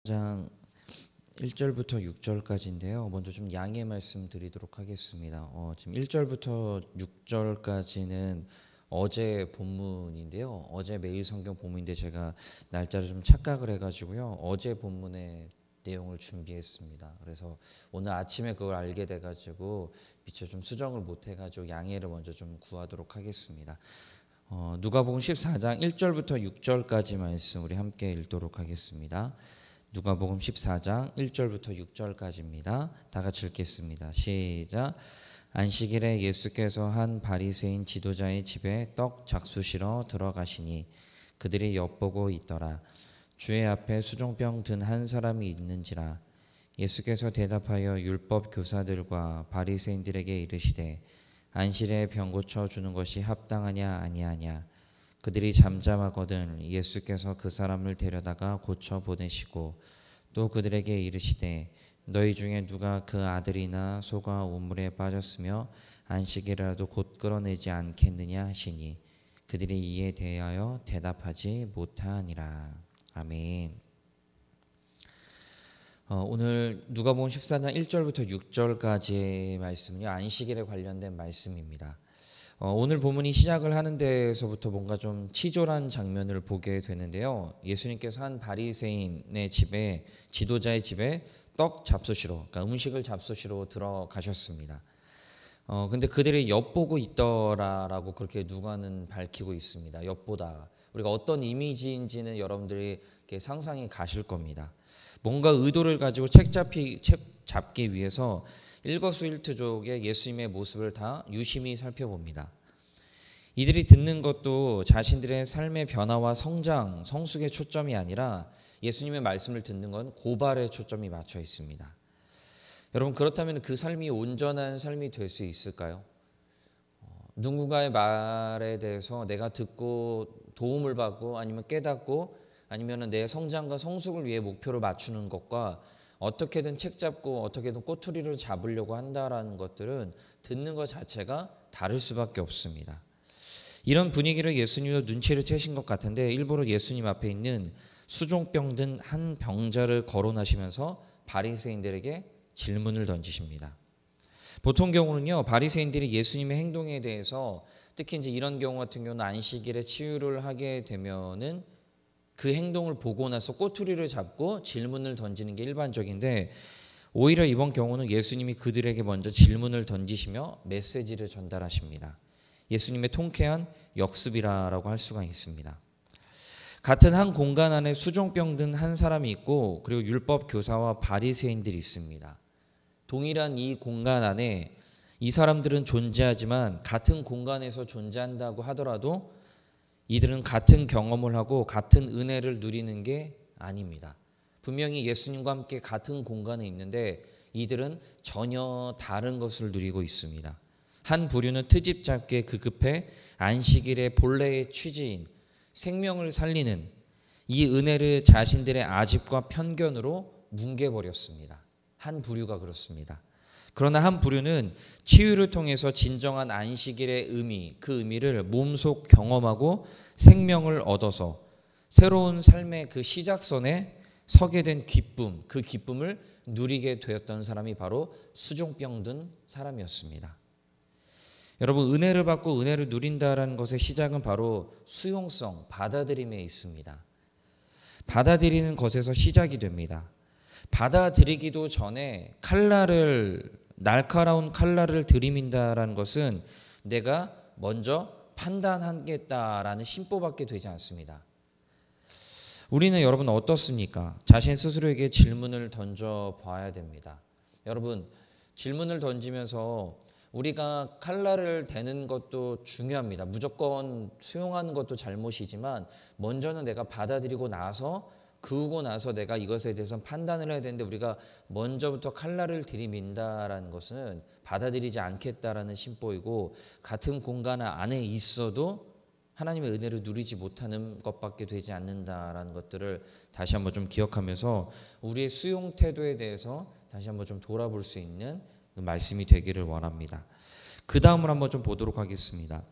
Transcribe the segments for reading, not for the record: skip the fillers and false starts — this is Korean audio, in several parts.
장 1절부터 6절까지인데요. 먼저 좀 양해 말씀 드리도록 하겠습니다. 지금 1절부터 6절까지는 어제 본문인데요. 어제 매일 성경 본문인데 제가 날짜를 좀 착각을 해가지고요. 어제 본문의 내용을 준비했습니다. 그래서 오늘 아침에 그걸 알게 돼가지고 미처 좀 수정을 못해가지고 양해를 먼저 좀 구하도록 하겠습니다. 누가복음 14장 1절부터 6절까지 말씀 우리 함께 읽도록 하겠습니다. 누가복음 14장 1절부터 6절까지입니다. 다 같이 읽겠습니다. 시작. 안식일에 예수께서 한 바리새인 지도자의 집에 떡 작수시러 들어가시니 그들이 엿보고 있더라. 주의 앞에 수종병 든 한 사람이 있는지라. 예수께서 대답하여 율법 교사들과 바리새인들에게 이르시되 안식일에 병 고쳐 주는 것이 합당하냐 아니하냐. 그들이 잠잠하거든 예수께서 그 사람을 데려다가 고쳐 보내시고 또 그들에게 이르시되 너희 중에 누가 그 아들이나 소가 우물에 빠졌으며 안식일이라도 곧 끌어내지 않겠느냐 하시니 그들이 이에 대하여 대답하지 못하니라. 아멘. 오늘 누가복음 14장 1절부터 6절까지의 말씀은요, 안식일에 관련된 말씀입니다. 오늘 본문이 시작을 하는 데에서부터 뭔가 좀 치졸한 장면을 보게 되는데요. 예수님께서 한 바리새인의 집에, 지도자의 집에 떡 잡수시러, 그러니까 음식을 잡수시러 들어가셨습니다. 근데 그들이 엿보고 있더라라고 그렇게 누가는 밝히고 있습니다. 엿보다. 우리가 어떤 이미지인지는 여러분들이 이렇게 상상이 가실 겁니다. 뭔가 의도를 가지고 책 잡기 위해서 일거수일투족의 예수님의 모습을 다 유심히 살펴봅니다. 이들이 듣는 것도 자신들의 삶의 변화와 성장, 성숙의 초점이 아니라 예수님의 말씀을 듣는 건 고발에 초점이 맞춰 있습니다. 여러분, 그렇다면 그 삶이 온전한 삶이 될 수 있을까요? 누군가의 말에 대해서 내가 듣고 도움을 받고 아니면 깨닫고 아니면 내 성장과 성숙을 위해 목표를 맞추는 것과 어떻게든 책 잡고 어떻게든 꼬투리를 잡으려고 한다라는 것들은 듣는 것 자체가 다를 수밖에 없습니다. 이런 분위기를 예수님도 눈치를 채신 것 같은데 일부러 예수님 앞에 있는 수종병 든 한 병자를 거론하시면서 바리새인들에게 질문을 던지십니다. 보통 경우는요, 바리새인들이 예수님의 행동에 대해서 특히 이제 이런 경우 같은 경우는 안식일에 치유를 하게 되면은 그 행동을 보고 나서 꼬투리를 잡고 질문을 던지는 게 일반적인데 오히려 이번 경우는 예수님이 그들에게 먼저 질문을 던지시며 메시지를 전달하십니다. 예수님의 통쾌한 역습이라고 할 수가 있습니다. 같은 한 공간 안에 수종병 든 한 사람이 있고 그리고 율법 교사와 바리새인들이 있습니다. 동일한 이 공간 안에 이 사람들은 존재하지만 같은 공간에서 존재한다고 하더라도 이들은 같은 경험을 하고 같은 은혜를 누리는 게 아닙니다. 분명히 예수님과 함께 같은 공간에 있는데 이들은 전혀 다른 것을 누리고 있습니다. 한 부류는 트집 잡기에 급급해 안식일의 본래의 취지인 생명을 살리는 이 은혜를 자신들의 아집과 편견으로 뭉개버렸습니다. 한 부류가 그렇습니다. 그러나 한 부류는 치유를 통해서 진정한 안식일의 의미, 그 의미를 몸속 경험하고 생명을 얻어서 새로운 삶의 그 시작선에 서게 된 기쁨, 그 기쁨을 누리게 되었던 사람이 바로 수종병 든 사람이었습니다. 여러분, 은혜를 받고 은혜를 누린다라는 것의 시작은 바로 수용성, 받아들임에 있습니다. 받아들이는 것에서 시작이 됩니다. 받아들이기도 전에 날카로운 칼날을 들이민다라는 것은 내가 먼저 판단하겠다라는 심보밖에 되지 않습니다. 우리는 여러분 어떻습니까? 자신 스스로에게 질문을 던져봐야 됩니다. 여러분, 질문을 던지면서 우리가 칼날을 대는 것도 중요합니다. 무조건 수용하는 것도 잘못이지만 먼저는 내가 받아들이고 나서 그러고 나서 내가 이것에 대해서 판단을 해야 되는데 우리가 먼저부터 칼날을 들이민다라는 것은 받아들이지 않겠다라는 심보이고 같은 공간 안에 있어도 하나님의 은혜를 누리지 못하는 것밖에 되지 않는다라는 것들을 다시 한번 좀 기억하면서 우리의 수용 태도에 대해서 다시 한번 좀 돌아볼 수 있는 그 말씀이 되기를 원합니다. 그 다음을 한번 좀 보도록 하겠습니다.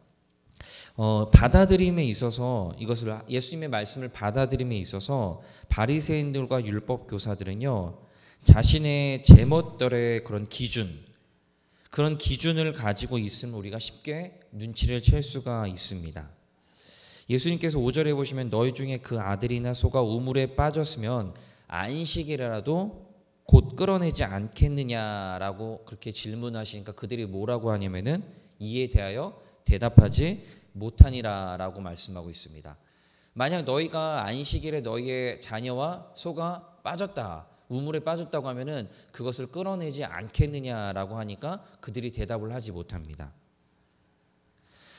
받아들임에 있어서 이것을 예수님의 말씀을 받아들임에 있어서 바리새인들과 율법 교사들은요 자신의 제멋대로의 그런 기준을 가지고 있으면 우리가 쉽게 눈치를 챌 수가 있습니다. 예수님께서 5절에 보시면 너희 중에 그 아들이나 소가 우물에 빠졌으면 안식일이라도 곧 끌어내지 않겠느냐라고 그렇게 질문하시니까 그들이 뭐라고 하냐면은 이에 대하여 대답하지 못하니라라고 말씀하고 있습니다. 만약 너희가 안식일에 너희의 자녀와 소가 빠졌다, 우물에 빠졌다고 하면은 그것을 끌어내지 않겠느냐라고 하니까 그들이 대답을 하지 못합니다.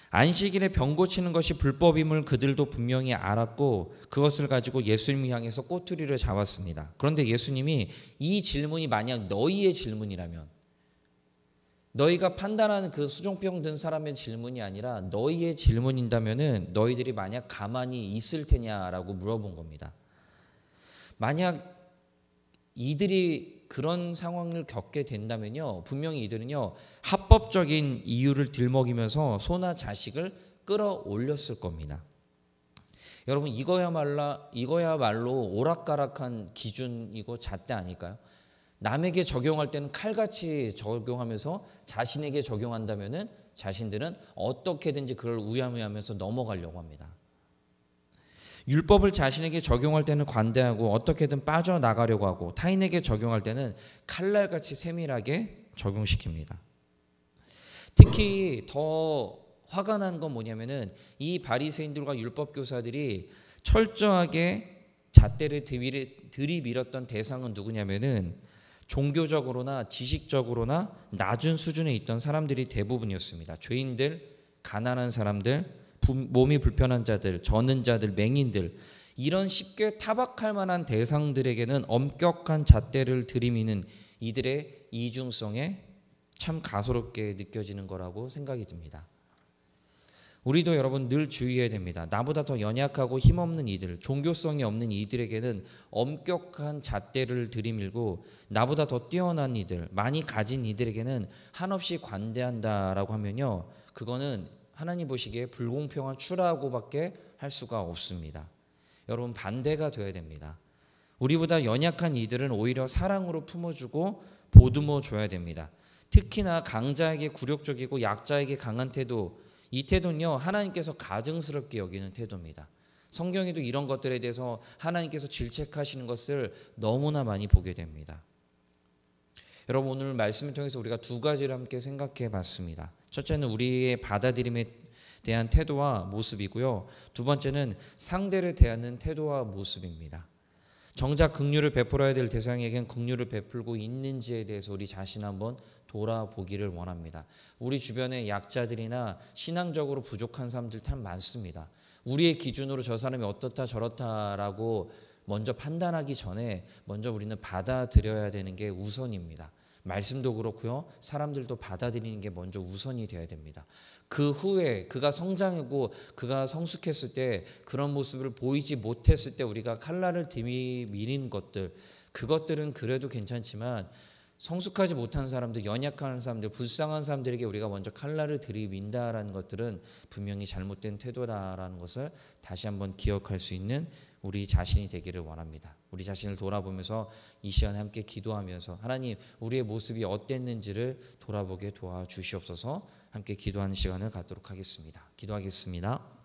안식일에 병 고치는 것이 불법임을 그들도 분명히 알았고 그것을 가지고 예수님을 향해서 꼬투리를 잡았습니다. 그런데 예수님이 이 질문이 만약 너희의 질문이라면, 너희가 판단하는 그 수종병 든 사람의 질문이 아니라 너희의 질문인다면은 너희들이 만약 가만히 있을 테냐라고 물어본 겁니다. 만약 이들이 그런 상황을 겪게 된다면요, 분명히 이들은요 합법적인 이유를 들먹이면서 소나 자식을 끌어올렸을 겁니다. 여러분 이거야말로 오락가락한 기준이고 잣대 아닐까요? 남에게 적용할 때는 칼같이 적용하면서 자신에게 적용한다면은 자신들은 어떻게든지 그걸 우야무야하면서 넘어가려고 합니다. 율법을 자신에게 적용할 때는 관대하고 어떻게든 빠져나가려고 하고 타인에게 적용할 때는 칼날같이 세밀하게 적용시킵니다. 특히 더 화가 난 건 뭐냐면은 이 바리새인들과 율법 교사들이 철저하게 잣대를 들이밀었던 대상은 누구냐면은 종교적으로나 지식적으로나 낮은 수준에 있던 사람들이 대부분이었습니다. 죄인들, 가난한 사람들, 몸이 불편한 자들, 저는 자들, 맹인들, 이런 쉽게 타박할 만한 대상들에게는 엄격한 잣대를 들이미는 이들의 이중성에 참 가소롭게 느껴지는 거라고 생각이 듭니다. 우리도 여러분 늘 주의해야 됩니다. 나보다 더 연약하고 힘없는 이들, 종교성이 없는 이들에게는 엄격한 잣대를 들이밀고 나보다 더 뛰어난 이들, 많이 가진 이들에게는 한없이 관대한다라고 하면요, 그거는 하나님 보시기에 불공평한 추라고밖에 할 수가 없습니다. 여러분 반대가 되어야 됩니다. 우리보다 연약한 이들은 오히려 사랑으로 품어주고 보듬어 줘야 됩니다. 특히나 강자에게 굴욕적이고 약자에게 강한 태도, 이 태도는요 하나님께서 가증스럽게 여기는 태도입니다. 성경에도 이런 것들에 대해서 하나님께서 질책하시는 것을 너무나 많이 보게 됩니다. 여러분 오늘 말씀을 통해서 우리가 두 가지를 함께 생각해 봤습니다. 첫째는 우리의 받아들임에 대한 태도와 모습이고요. 두 번째는 상대를 대하는 태도와 모습입니다. 정작 긍휼을 베풀어야 될 대상에겐 긍휼을 베풀고 있는지에 대해서 우리 자신 한번 돌아보기를 원합니다. 우리 주변에 약자들이나 신앙적으로 부족한 사람들 참 많습니다. 우리의 기준으로 저 사람이 어떻다 저렇다라고 먼저 판단하기 전에 먼저 우리는 받아들여야 되는 게 우선입니다. 말씀도 그렇고요. 사람들도 받아들이는 게 먼저 우선이 되어야 됩니다. 그 후에 그가 성장하고 그가 성숙했을 때 그런 모습을 보이지 못했을 때 우리가 칼날을 들이미는 것들, 그것들은 그래도 괜찮지만 성숙하지 못한 사람들, 연약한 사람들, 불쌍한 사람들에게 우리가 먼저 칼날을 들이민다라는 것들은 분명히 잘못된 태도다라는 것을 다시 한번 기억할 수 있는 우리 자신이 되기를 원합니다. 우리 자신을 돌아보면서 이 시간에 함께 기도하면서 하나님 우리의 모습이 어땠는지를 돌아보게 도와주시옵소서. 함께 기도하는 시간을 갖도록 하겠습니다. 기도하겠습니다.